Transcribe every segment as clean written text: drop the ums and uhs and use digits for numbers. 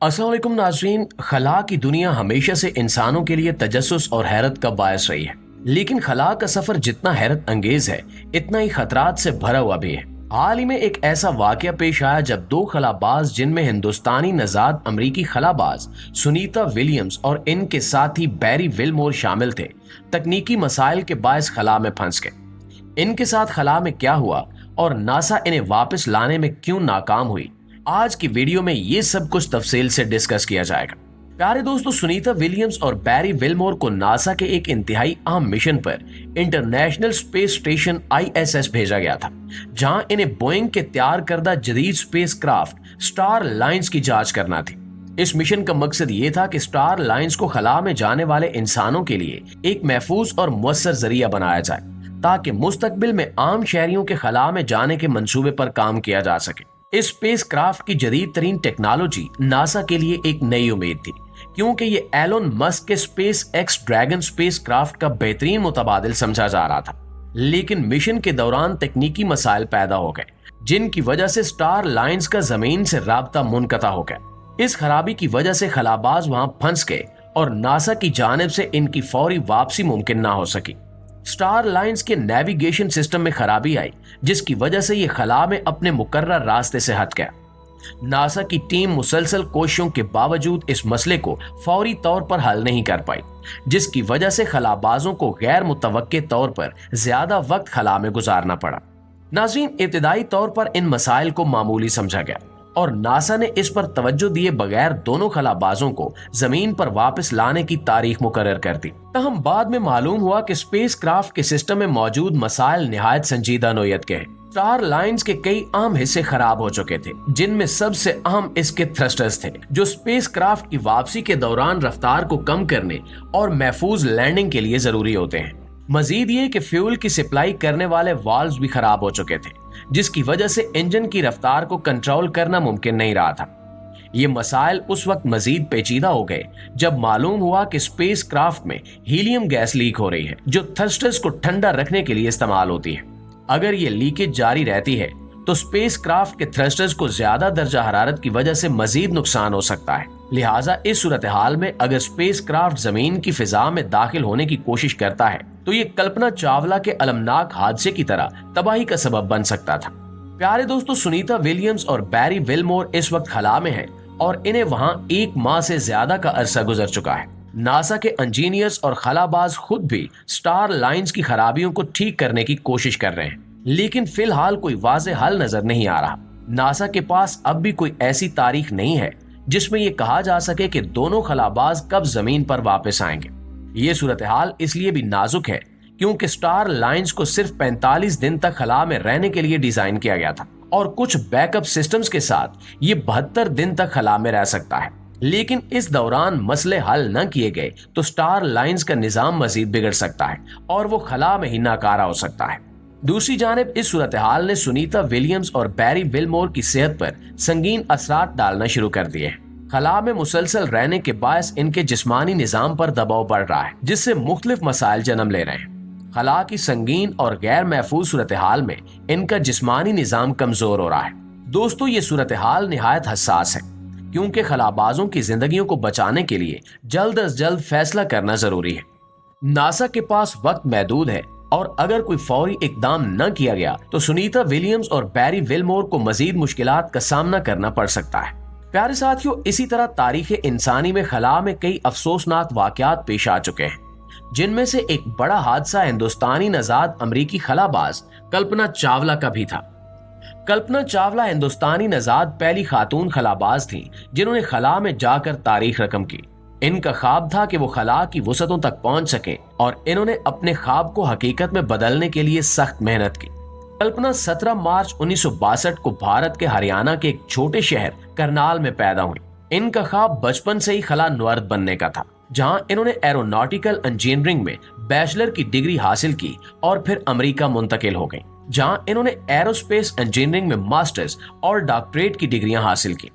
अस्सलाम वालेकुम नाज़रीन। खला की दुनिया हमेशा से इंसानों के लिए तजस्सुस और हैरत का बायस रही है, लेकिन खला का सफर जितना हैरत अंगेज है इतना ही खतरात से भरा हुआ भी है। हाल ही में एक ऐसा वाकया पेश आया जब दो खलाबाज, जिनमें हिंदुस्तानी नजाद अमरीकी खलाबाज सुनीता विलियम्स और इनके साथी बैरी विलमोर शामिल थे, तकनीकी मसाइल के बायस खला में फंस गए। इनके साथ खला में क्या हुआ और नासा इन्हें वापस लाने में क्यों नाकाम हुई, आज की वीडियो में ये सब कुछ तफसील से डिस्कस किया जाएगा। प्यारे दोस्तों, सुनीता विलियम्स और बैरी विलमोर को नासा के एक इंतहाई अहम मिशन पर इंटरनेशनल स्पेस स्टेशन ISS भेजा गया था, जहां इन्हें बोइंग के तैयार करदा जदीद स्पेस क्राफ्ट स्टार लाइन्स की जांच करना थी। इस मिशन का मकसद ये था कि स्टार लाइन्स को खला में जाने वाले इंसानों के लिए एक महफूज और मुअस्सर जरिया बनाया जाए, ताकि मुस्तकबिल में आम शहरियों के खला में जाने के मंसूबे पर काम किया जा सके। इस स्पेस क्राफ्ट की जदीद तरीन टेक्नोलॉजी नासा के लिए एक नई उम्मीद थी, क्योंकि ये एलोन मस्क के space x dragon space craft का बेहतरीन मुतबादिल समझा जा रहा था। लेकिन मिशन के दौरान तकनीकी मसाइल पैदा हो गए, जिनकी वजह से स्टार लाइन्स का जमीन से राब्ता मुनक़ता हो गया। इस खराबी की वजह से खलाबाज वहां फंस गए और नासा की जानिब से इनकी फौरी वापसी मुमकिन ना हो सकी। स्टार लाइन्स के नेविगेशन सिस्टम में खराबी आई, जिसकी वजह से ये खला में अपने मुकर्रर रास्ते से हट गया। नासा की टीम मुसलसल कोशिशों के बावजूद इस मसले को फौरी तौर पर हल नहीं कर पाई, जिसकी वजह से खलाबाजों को गैर मुतवक्के तौर पर ज्यादा वक्त खला में गुजारना पड़ा। नाज़रीन, इब्तिदाई तौर पर इन मसाइल को मामूली समझा गया और नासा ने इस पर तवज्जो दिए बगैर दोनों खलाबाजों को जमीन पर वापस लाने की तारीख मुकर्रर कर दी। तहम बाद में मालूम हुआ कि स्पेस क्राफ्ट के सिस्टम में मौजूद मसाइल निहायत संजीदा नोयत के हैं। स्टार लाइन्स के कई अहम हिस्से खराब हो चुके थे, जिनमें सबसे अहम इसके थ्रस्टर्स थे, जो स्पेस क्राफ्ट की वापसी के दौरान रफ्तार को कम करने और महफूज लैंडिंग के लिए जरूरी होते हैं। मजीद ये कि फ्यूल की सप्लाई करने वाले वाल्व्स भी खराब हो चुके थे, जिसकी वजह से इंजन की रफ्तार को कंट्रोल करना मुमकिन नहीं रहा था। ये मसाइल उस वक्त मजीद पेचीदा हो गए जब मालूम हुआ कि स्पेस क्राफ्ट में हीलियम गैस लीक हो रही है, जो थ्रस्टर्स को ठंडा रखने के लिए इस्तेमाल होती है। अगर ये लीकेज जारी रहती है तो स्पेस क्राफ्ट के थ्रस्टर्स को ज्यादा दर्जा हरारत की वजह से मजीद नुकसान हो सकता है। लिहाजा इस सूरत हाल में अगर स्पेस क्राफ्ट जमीन की फिजा में दाखिल होने की कोशिश करता है तो ये कल्पना चावला के अलमनाक हादसे की तरह तबाही का सबब बन सकता था। प्यारे दोस्तों, सुनीता विलियम्स और बैरी विलमोर इस वक्त खला में हैं और इन्हें वहां 1 माह से ज्यादा का अरसा गुजर चुका है। नासा के इंजीनियर्स और खलाबाज खुद भी स्टार लाइन्स की खराबियों को ठीक करने की कोशिश कर रहे हैं, लेकिन फिलहाल कोई वाज़ेह हल नजर नहीं आ रहा। नासा के पास अब भी कोई ऐसी तारीख नहीं है जिसमें यह कहा जा सके कि दोनों खलाबाज कब जमीन पर वापस आएंगे। ये सूरत हाल इसलिए भी नाजुक है क्योंकि स्टार लाइन्स को सिर्फ 45 दिन तक खला में रहने के लिए डिजाइन किया गया था और कुछ बैकअप सिस्टम्स के साथ ये 72 दिन तक खला में रह सकता है। लेकिन इस दौरान मसले हल न किए गए तो स्टार लाइन्स का निजाम मजीद बिगड़ सकता है और वो खला में ही नाकारा हो सकता है। दूसरी जानिब इस सूरत हाल ने सुनीता विलियम्स और बैरी विलमोर की सेहत पर संगीन असरात डालना शुरू कर दिए हैं। खला में मुसलसल रहने के बायस इनके जिस्मानी निजाम पर दबाव बढ़ रहा है, जिससे मुख्तलिफ मसाइल जन्म ले रहे हैं। खला की संगीन और गैर महफूज सूरत हाल में इनका जिस्मानी निजाम कमजोर हो रहा है। दोस्तों, ये सूरत हाल निहायत हसास है, क्योंकि खलाबाजों की जिंदगियों को बचाने के लिए जल्द अज जल्द फैसला करना जरूरी है। नासा के पास वक्त महदूद है और अगर कोई फौरी इकदाम न किया गया तो सुनीता विलियम्स और बैरी विलमोर को मजीद मुश्किलात का सामना करना पड़ सकता है। प्यारे साथियों, इसी तरह तारीख इंसानी में खला में कई अफसोसनाक वाकयात पेश आ चुके हैं, जिनमें से एक बड़ा हादसा हिंदुस्तानी नजाद अमरीकी खलाबाज कल्पना चावला का भी था। कल्पना चावला हिंदुस्तानी नजाद पहली खातून खलाबाज थी जिन्होंने खला में जाकर तारीख रकम की। इनका ख्वाब था कि वो खला की वसतों तक पहुंच सके और इन्होंने अपने ख्वाब को हकीकत में बदलने के लिए सख्त मेहनत की। कल्पना 17 मार्च 1962 को भारत के हरियाणा के एक छोटे शहर करनाल में पैदा हुई। इनका ख्वाब बचपन से ही खला नुअर्द बनने का था, जहां इन्होंने एरोनॉटिकल इंजीनियरिंग में बैचलर की डिग्री हासिल की और फिर अमेरिका मुंतकिल हो गई, जहां इन्होंने एरोस्पेस इंजीनियरिंग में मास्टर्स और डॉक्टरेट की डिग्रियां हासिल की।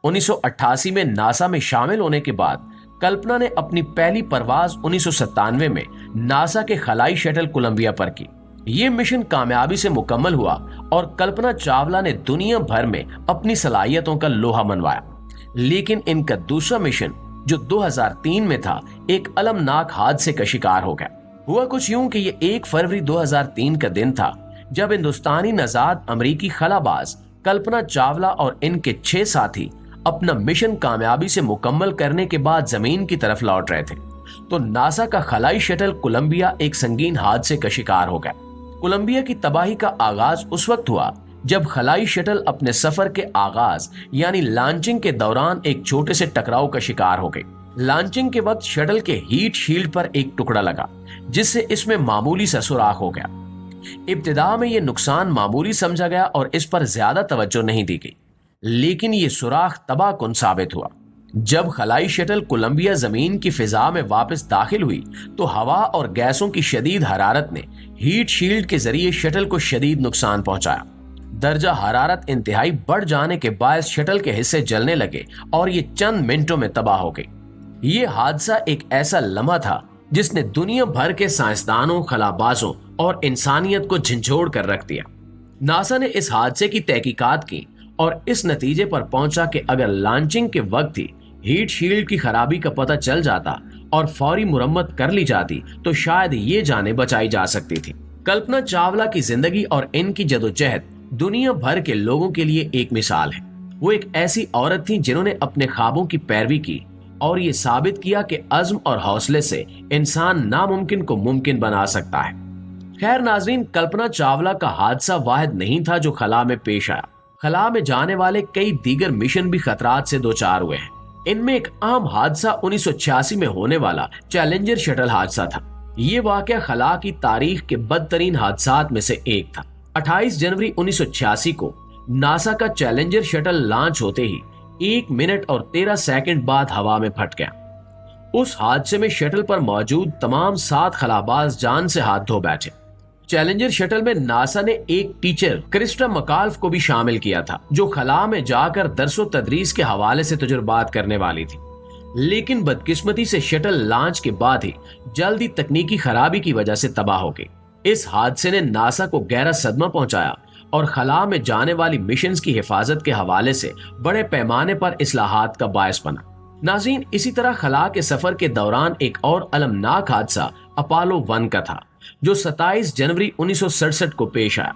1988 में नासा में शामिल होने के बाद कल्पना ने अपनी पहली परवाज 1997 में नासा के खलाई शटल कोलंबिया पर की। ये मिशन कामयाबी से मुकम्मल हुआ और कल्पना चावला ने दुनिया भर में अपनी सलाहियतों का लोहा मनवाया। लेकिन इनका दूसरा मिशन जो 2003 में था एक अलमनाक हादसे का शिकार हो गया। हुआ कुछ यूं कि ये 1 फरवरी 2003 का दिन था जब हिंदुस्तानी नजाद अमेरिकी खलाबाज कल्पना चावला और इनके 6 साथी अपना मिशन कामयाबी से मुकम्मल करने के बाद जमीन की तरफ लौट रहे थे तो नासा का खलाई शटल कोलंबिया एक संगीन हादसे का शिकार हो गया। कोलंबिया की तबाही का आगाज उस वक्त हुआ जब खलाई शटल अपने सफर के आगाज यानी लॉन्चिंग के दौरान एक छोटे से टकराव का शिकार हो गई। लॉन्चिंग के वक्त शटल के हीट शील्ड पर एक टुकड़ा लगा जिससे इसमें मामूली सा सुराख हो गया। इब्तिदा में यह नुकसान मामूली समझा गया और इस पर ज्यादा तवज्जो नहीं दी गई, लेकिन ये सुराख तबाहकुन साबित हुआ। जब खलाई शटल कोलंबिया जमीन की फिजा में वापस दाखिल हुई तो हवा और गैसों की शदीद हरारत ने हीट शील्ड के जरिए शटल को शदीद नुकसान पहुंचाया। दर्जा हरारत इंतहाई बढ़ जाने के बायस शटल के हिस्से जलने लगे और ये चंद मिनटों में तबाह हो गई। ये हादसा एक ऐसा लम्हा था जिसने दुनिया भर के साइंसदानों, खलाबाजों और इंसानियत को झंझोड़ कर रख दिया। नासा ने इस हादसे की तहकीकात की और इस नतीजे पर पहुंचा कि अगर लॉन्चिंग के वक्त ही हीट शील्ड की खराबी का पता चल जाता और फौरी मुरम्मत कर ली जाती तो शायद ये जानें बचाई जा सकती थी। कल्पना चावला की जिंदगी और इनकी जदोजहद दुनिया भर के लोगों के लिए एक मिसाल है। वो एक ऐसी औरत थी जिन्होंने अपने ख्वाबों की पैरवी की और ये साबित किया कि अज़्म और हौसले से इंसान नामुमकिन को मुमकिन बना सकता है। खैर नाजरीन, कल्पना चावला का हादसा वाहिद नहीं था जो खला में पेश आया। खला में जाने वाले कई दीगर मिशन भी खतरात से दो चार हुए हैं। इनमें एक अहम हादसा 1986 में होने वाला चैलेंजर शटल हादसा था। ये वाकया खला की तारीख के बदतरीन हादसात में से एक था। 28 जनवरी 1986 को नासा का चैलेंजर शटल लॉन्च होते ही 1 मिनट और 13 सेकंड बाद हवा में फट गया। उस हादसे में शटल पर मौजूद तमाम 7 खलाबाज जान से हाथ धो बैठे। चैलेंजर शटल में नासा ने एक टीचर क्रिस्टा मकाल्फ को भी शामिल किया था जो खला में जाकर दरसो तदरीस के हवाले से तजुर्बात करने वाली थी, लेकिन बदकिस्मती से शटल लॉन्च के बाद ही जल्दी तकनीकी खराबी की वजह से तबाह हो गई। इस हादसे ने नासा को गहरा सदमा पहुंचाया और खला में जाने वाली मिशंस की हिफाजत के हवाले से बड़े पैमाने पर इस्लाहात का बायस बना। नाज़रीन, इसी तरह खला के सफर के दौरान एक और अलमनाक हादसा अपोलो 1 का था जो 27 जनवरी 1967 को पेश आया।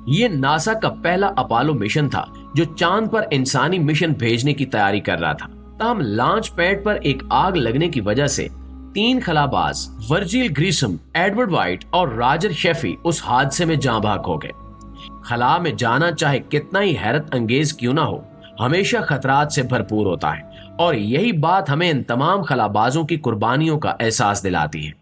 ये नासा का पहला अपोलो मिशन था जो चांद पर इंसानी मिशन भेजने की तैयारी कर रहा था। तमाम लॉन्च पैड पर एक आग लगने की वजह से 3 खलाबाज वर्जिल ग्रीसम, एडवर्ड वाइट और रॉजर शेफी उस हादसे में जाँ भाग हो गए। खला में जाना चाहे कितना ही हैरत अंगेज क्यों ना हो, हमेशा खतरात से भरपूर होता है और यही बात हमें इन तमाम खलाबाजों की कुर्बानियों का एहसास दिलाती है।